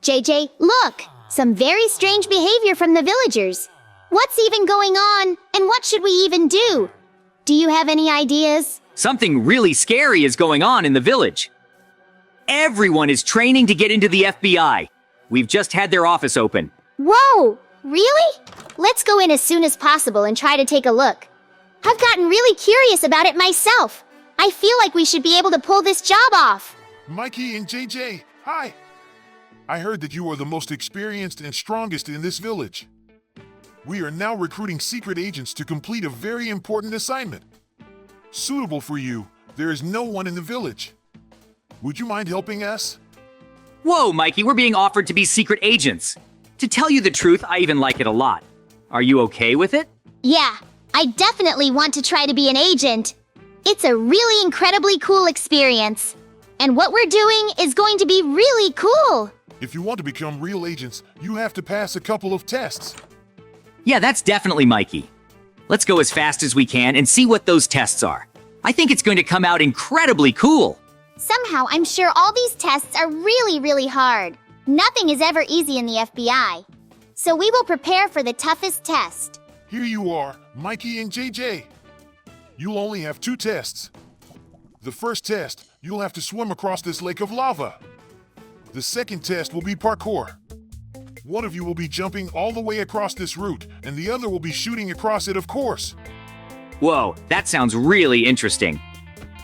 JJ, look! Some very strange behavior from the villagers. What's even going on, and what should we even do? Do you have any ideas? Something really scary is going on in the village. Everyone is training to get into the FBI. We've just had their office open. Whoa! Really? Let's go in as soon as possible and try to take a look. I've gotten really curious about it myself. I feel like we should be able to pull this job off. Mikey and JJ, hi! I heard that you are the most experienced and strongest in this village. We are now recruiting secret agents to complete a very important assignment. Suitable for you, there is no one in the village. Would you mind helping us? Whoa, Mikey, we're being offered to be secret agents. To tell you the truth, I even like it a lot. Are you okay with it? Yeah, I definitely want to try to be an agent. It's a really incredibly cool experience. And what we're doing is going to be really cool. If you want to become real agents, you have to pass a couple of tests. Yeah, that's definitely Mikey. Let's go as fast as we can and see what those tests are. I think it's going to come out incredibly cool. Somehow, I'm sure all these tests are really, really hard. Nothing is ever easy in the FBI. So we will prepare for the toughest test. Here you are, Mikey and JJ. You'll only have 2 tests. The first test, you'll have to swim across this lake of lava. The second test will be parkour. One of you will be jumping all the way across this route, and the other will be shooting across it, of course. Whoa, that sounds really interesting.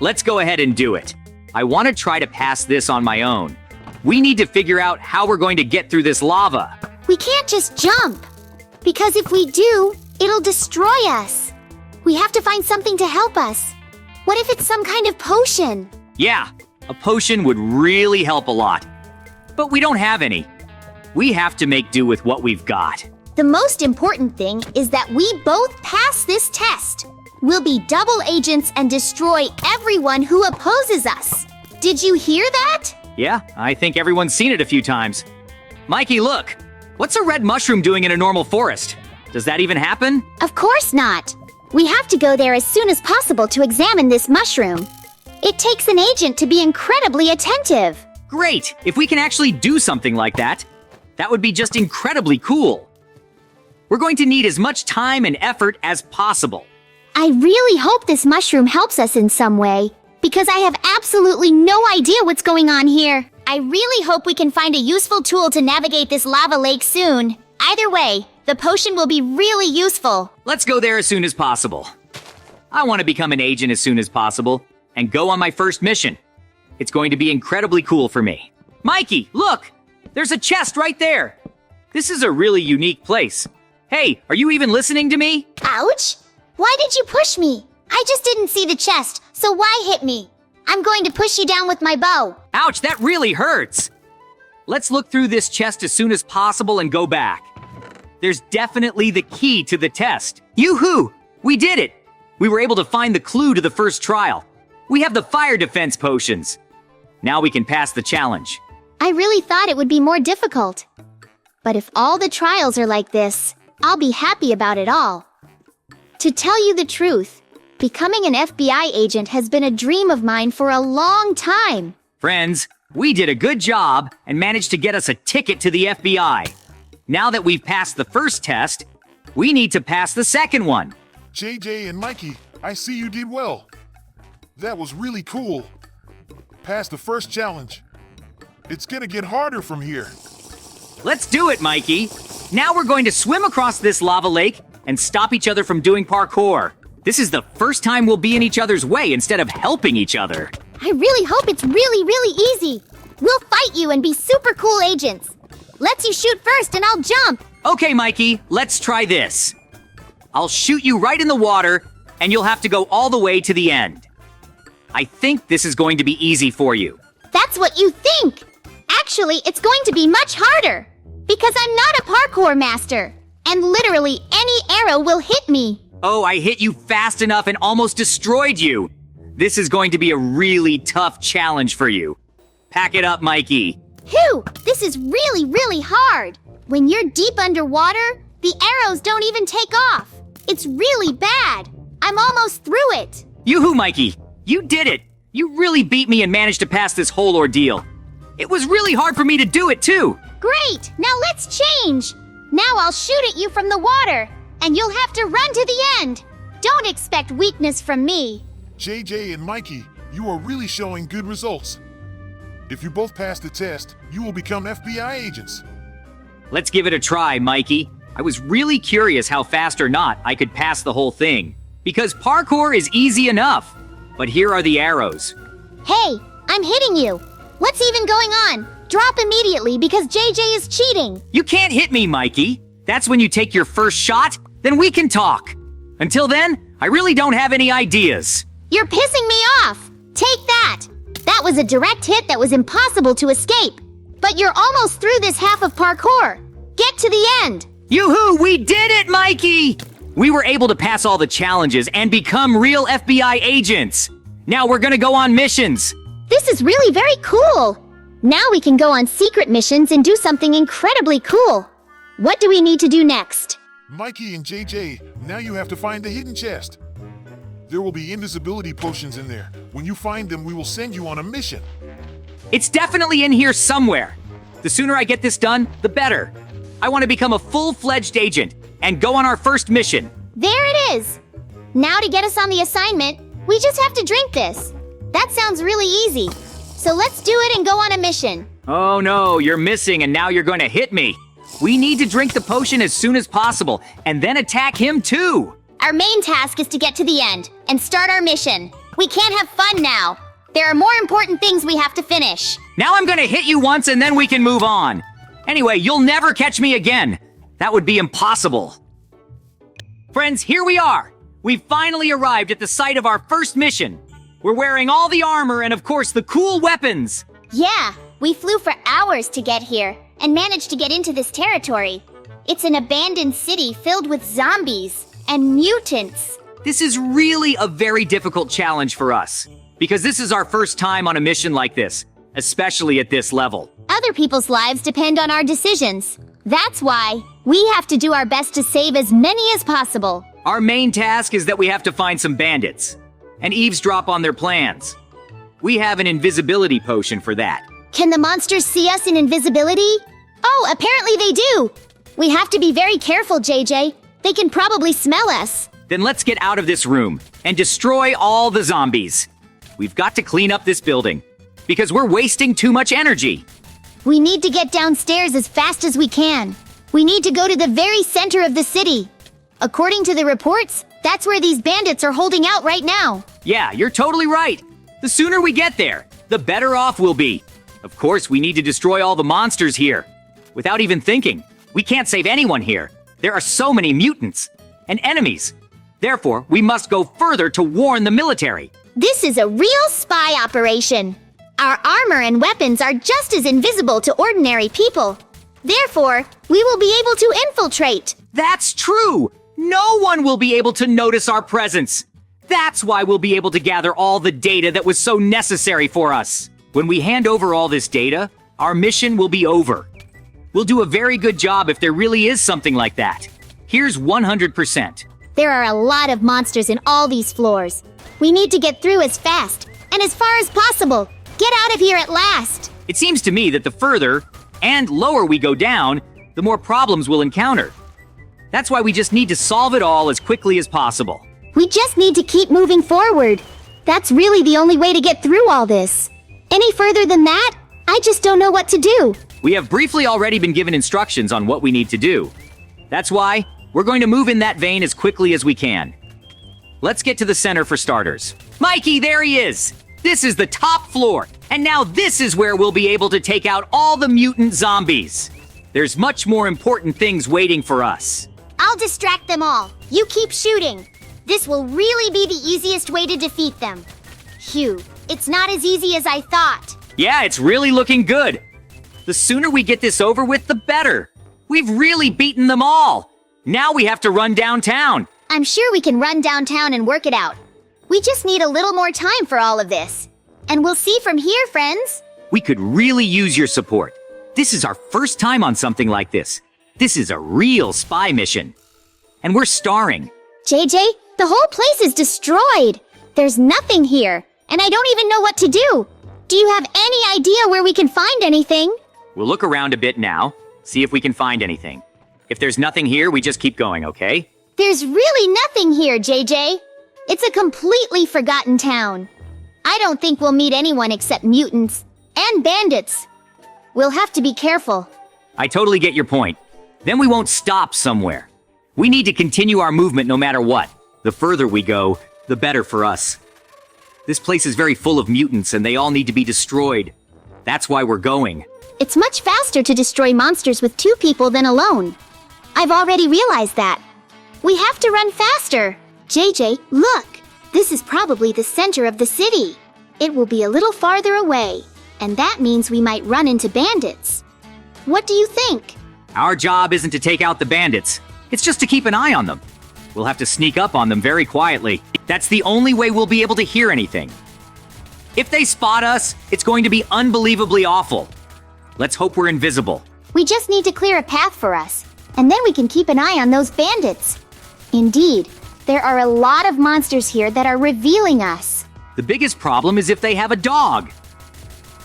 Let's go ahead and do it. I want to try to pass this on my own. We need to figure out how we're going to get through this lava. We can't just jump. Because if we do, it'll destroy us. We have to find something to help us. What if it's some kind of potion? Yeah, a potion would really help a lot. But we don't have any. We have to make do with what we've got. The most important thing is that we both pass this test. We'll be double agents and destroy everyone who opposes us. Did you hear that? Yeah, I think everyone's seen it a few times. Mikey, look! What's a red mushroom doing in a normal forest? Does that even happen? Of course not. We have to go there as soon as possible to examine this mushroom. It takes an agent to be incredibly attentive. Great! If we can actually do something like that, that would be just incredibly cool. We're going to need as much time and effort as possible. I really hope this mushroom helps us in some way, because I have absolutely no idea what's going on here. I really hope we can find a useful tool to navigate this lava lake soon. Either way, the potion will be really useful. Let's go there as soon as possible. I want to become an agent as soon as possible and go on my first mission. It's going to be incredibly cool for me. Mikey, look! There's a chest right there. This is a really unique place. Hey, are you even listening to me? Ouch! Why did you push me? I just didn't see the chest, so why hit me? I'm going to push you down with my bow. Ouch, that really hurts. Let's look through this chest as soon as possible and go back. There's definitely the key to the test. Yoo-hoo! We did it! We were able to find the clue to the first trial. We have the fire defense potions. Now we can pass the challenge. I really thought it would be more difficult. But if all the trials are like this, I'll be happy about it all. To tell you the truth, becoming an FBI agent has been a dream of mine for a long time. Friends, we did a good job and managed to get us a ticket to the FBI. Now that we've passed the first test, we need to pass the second one. JJ and Mikey, I see you did well. That was really cool. Pass the first challenge. It's gonna get harder from here. Let's do it, Mikey. Now we're going to swim across this lava lake and stop each other from doing parkour. This is the first time we'll be in each other's way instead of helping each other. I really hope it's really, really easy. We'll fight you and be super cool agents. Let's you shoot first and I'll jump. Okay, Mikey, let's try this. I'll shoot you right in the water and you'll have to go all the way to the end. I think this is going to be easy for you. That's what you think. Actually, it's going to be much harder. Because I'm not a parkour master. And literally any arrow will hit me. Oh, I hit you fast enough and almost destroyed you. This is going to be a really tough challenge for you. Pack it up, Mikey. Phew, this is really, really hard. When you're deep underwater, the arrows don't even take off. It's really bad. I'm almost through it. Yoo-hoo, Mikey. You did it. You really beat me and managed to pass this whole ordeal. It was really hard for me to do it, too. Great! Now let's change! Now I'll shoot at you from the water, and you'll have to run to the end. Don't expect weakness from me. JJ and Mikey, you are really showing good results. If you both pass the test, you will become FBI agents. Let's give it a try, Mikey. I was really curious how fast or not I could pass the whole thing. Because parkour is easy enough. But here are the arrows. Hey, I'm hitting you. What's even going on? Drop immediately because JJ is cheating. You can't hit me, Mikey. That's when you take your first shot, then we can talk. Until then, I really don't have any ideas. You're pissing me off. Take that. That was a direct hit that was impossible to escape. But you're almost through this half of parkour. Get to the end. Yoo-hoo, we did it, Mikey! We were able to pass all the challenges and become real FBI agents. Now we're gonna go on missions. This is really very cool. Now we can go on secret missions and do something incredibly cool. What do we need to do next? Mikey and JJ, now you have to find the hidden chest. There will be invisibility potions in there. When you find them, we will send you on a mission. It's definitely in here somewhere. The sooner I get this done, the better. I want to become a full-fledged agent and go on our first mission. There it is. Now to get us on the assignment, we just have to drink this. That sounds really easy. So let's do it and go on a mission. Oh no, you're missing and now you're going to hit me. We need to drink the potion as soon as possible and then attack him too. Our main task is to get to the end and start our mission. We can't have fun now. There are more important things we have to finish. Now I'm going to hit you once and then we can move on. Anyway, you'll never catch me again. That would be impossible. Friends, here we are. We've finally arrived at the site of our first mission. We're wearing all the armor and, of course, the cool weapons. Yeah, we flew for hours to get here and managed to get into this territory. It's an abandoned city filled with zombies and mutants. This is really a very difficult challenge for us, because this is our first time on a mission like this, especially at this level. Other people's lives depend on our decisions. That's why we have to do our best to save as many as possible. Our main task is that we have to find some bandits and eavesdrop on their plans. We have an invisibility potion for that. Can the monsters see us in invisibility? Oh, apparently they do. We have to be very careful, JJ. They can probably smell us. Then let's get out of this room and destroy all the zombies. We've got to clean up this building because we're wasting too much energy. We need to get downstairs as fast as we can. We need to go to the very center of the city. According to the reports, that's where these bandits are holding out right now. Yeah, you're totally right. The sooner we get there, the better off we'll be. Of course, we need to destroy all the monsters here. Without even thinking, we can't save anyone here. There are so many mutants and enemies. Therefore, we must go further to warn the military. This is a real spy operation. Our armor and weapons are just as invisible to ordinary people. Therefore, we will be able to infiltrate. That's true! No one will be able to notice our presence. That's why we'll be able to gather all the data that was so necessary for us. When we hand over all this data, our mission will be over. We'll do a very good job if there really is something like that. Here's 100%. There are a lot of monsters in all these floors. We need to get through as fast and as far as possible. Get out of here at last. It seems to me that the further and lower we go down, the more problems we'll encounter. That's why we just need to solve it all as quickly as possible. We just need to keep moving forward. That's really the only way to get through all this. Any further than that, I just don't know what to do. We have briefly already been given instructions on what we need to do. That's why we're going to move in that vein as quickly as we can. Let's get to the center for starters. Mikey, there he is! This is the top floor, and now this is where we'll be able to take out all the mutant zombies. There's much more important things waiting for us. I'll distract them all. You keep shooting. This will really be the easiest way to defeat them. Phew, it's not as easy as I thought. Yeah, it's really looking good. The sooner we get this over with, the better. We've really beaten them all. Now we have to run downtown. I'm sure we can run downtown and work it out. We just need a little more time for all of this. And we'll see from here, friends. We could really use your support. This is our first time on something like this. This is a real spy mission. And we're starring. JJ, the whole place is destroyed. There's nothing here, and I don't even know what to do. Do you have any idea where we can find anything? We'll look around a bit now, see if we can find anything. If there's nothing here, we just keep going, okay? There's really nothing here, JJ. It's a completely forgotten town. I don't think we'll meet anyone except mutants and bandits. We'll have to be careful. I totally get your point. Then we won't stop somewhere. We need to continue our movement no matter what. The further we go, the better for us. This place is very full of mutants and they all need to be destroyed. That's why we're going. It's much faster to destroy monsters with 2 people than alone. I've already realized that. We have to run faster. JJ, look. This is probably the center of the city. It will be a little farther away, and that means we might run into bandits. What do you think? Our job isn't to take out the bandits. It's just to keep an eye on them. We'll have to sneak up on them very quietly. That's the only way we'll be able to hear anything. If they spot us, it's going to be unbelievably awful. Let's hope we're invisible. We just need to clear a path for us, and then we can keep an eye on those bandits. Indeed, there are a lot of monsters here that are revealing us. The biggest problem is if they have a dog.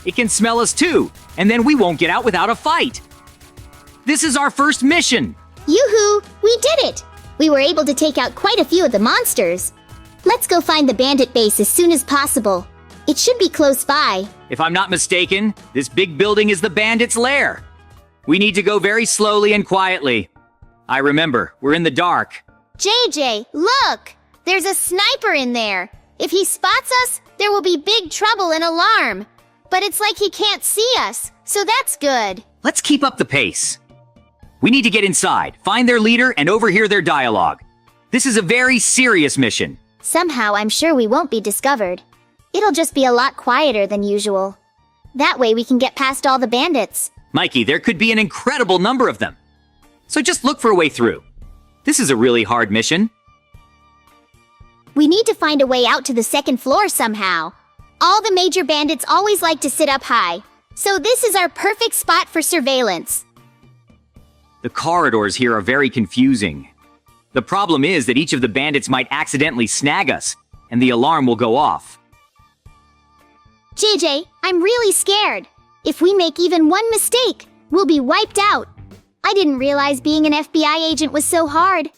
It can smell us too, and then we won't get out without a fight. This is our first mission. Yoo-hoo! We did it! We were able to take out quite a few of the monsters. Let's go find the bandit base as soon as possible. It should be close by. If I'm not mistaken, this big building is the bandits' lair. We need to go very slowly and quietly. I remember, we're in the dark. JJ, look! There's a sniper in there. If he spots us, there will be big trouble and alarm. But it's like he can't see us, so that's good. Let's keep up the pace. We need to get inside, find their leader, and overhear their dialogue. This is a very serious mission. Somehow, I'm sure we won't be discovered. It'll just be a lot quieter than usual. That way we can get past all the bandits. Mikey, there could be an incredible number of them. So just look for a way through. This is a really hard mission. We need to find a way out to the second floor somehow. All the major bandits always like to sit up high, so this is our perfect spot for surveillance. The corridors here are very confusing. The problem is that each of the bandits might accidentally snag us, and the alarm will go off. JJ, I'm really scared. If we make even one mistake, we'll be wiped out. I didn't realize being an FBI agent was so hard.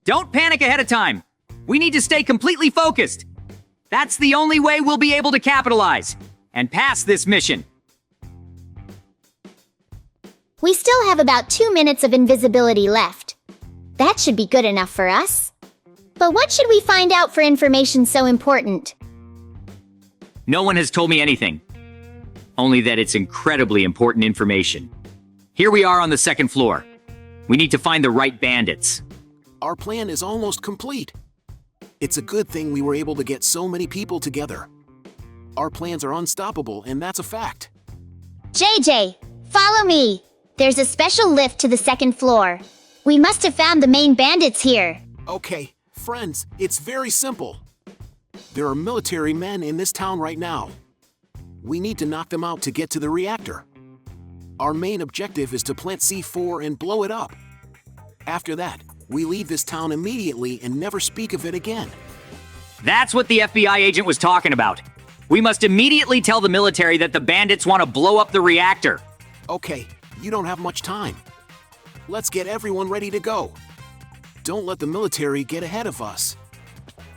Don't panic ahead of time. We need to stay completely focused. That's the only way we'll be able to capitalize and pass this mission. We still have about 2 minutes of invisibility left. That should be good enough for us. But what should we find out for information so important? No one has told me anything. Only that it's incredibly important information. Here we are on the second floor. We need to find the right bandits. Our plan is almost complete. It's a good thing we were able to get so many people together. Our plans are unstoppable, and that's a fact. JJ, follow me. There's a special lift to the second floor. We must have found the main bandits here. Okay, friends, it's very simple. There are military men in this town right now. We need to knock them out to get to the reactor. Our main objective is to plant C4 and blow it up. After that, we leave this town immediately and never speak of it again. That's what the FBI agent was talking about. We must immediately tell the military that the bandits want to blow up the reactor. Okay, you don't have much time. Let's get everyone ready to go. Don't let the military get ahead of us.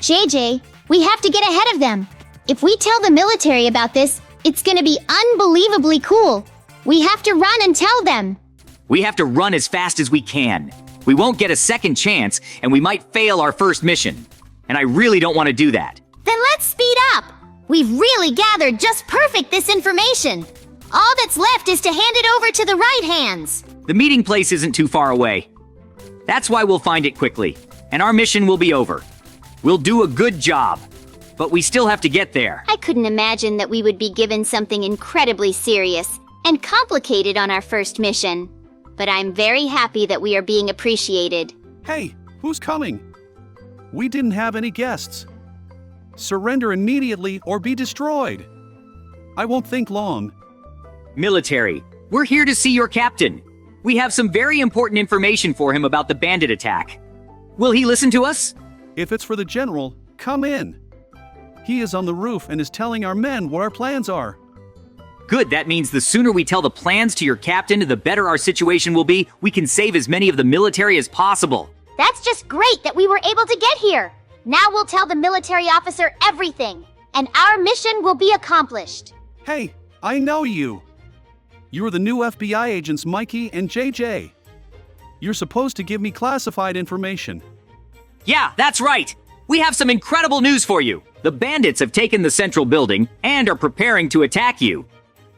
JJ, we have to get ahead of them. If we tell the military about this, it's gonna be unbelievably cool. We have to run and tell them. We have to run as fast as we can. We won't get a second chance, and we might fail our first mission. And I really don't want to do that. Then let's speed up. We've really gathered just perfect this information. All that's left is to hand it over to the right hands. The meeting place isn't too far away. That's why we'll find it quickly, and our mission will be over. We'll do a good job, but we still have to get there. I couldn't imagine that we would be given something incredibly serious and complicated on our first mission. But I'm very happy that we are being appreciated. Hey, who's coming? We didn't have any guests. Surrender immediately or be destroyed. I won't think long. Military, we're here to see your captain. We have some very important information for him about the bandit attack. Will he listen to us? If it's for the general, come in. He is on the roof and is telling our men what our plans are. Good, that means the sooner we tell the plans to your captain, the better our situation will be. We can save as many of the military as possible. That's just great that we were able to get here. Now we'll tell the military officer everything, and our mission will be accomplished. Hey, I know you. You're the new FBI agents Mikey and JJ. You're supposed to give me classified information. Yeah, that's right. We have some incredible news for you. The bandits have taken the central building and are preparing to attack you.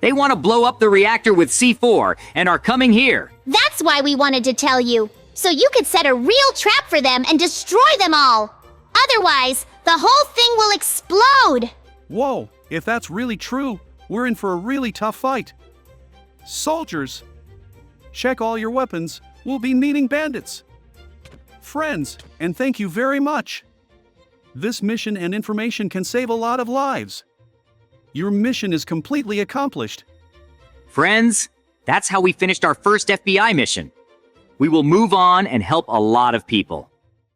They want to blow up the reactor with C4 and are coming here. That's why we wanted to tell you, so you could set a real trap for them and destroy them all. Otherwise, the whole thing will explode. Whoa, if that's really true, we're in for a really tough fight. Soldiers, check all your weapons. We'll be meeting bandits. Friends, and thank you very much. This mission and information can save a lot of lives. Your mission is completely accomplished. Friends, that's how we finished our first FBI mission. We will move on and help a lot of people.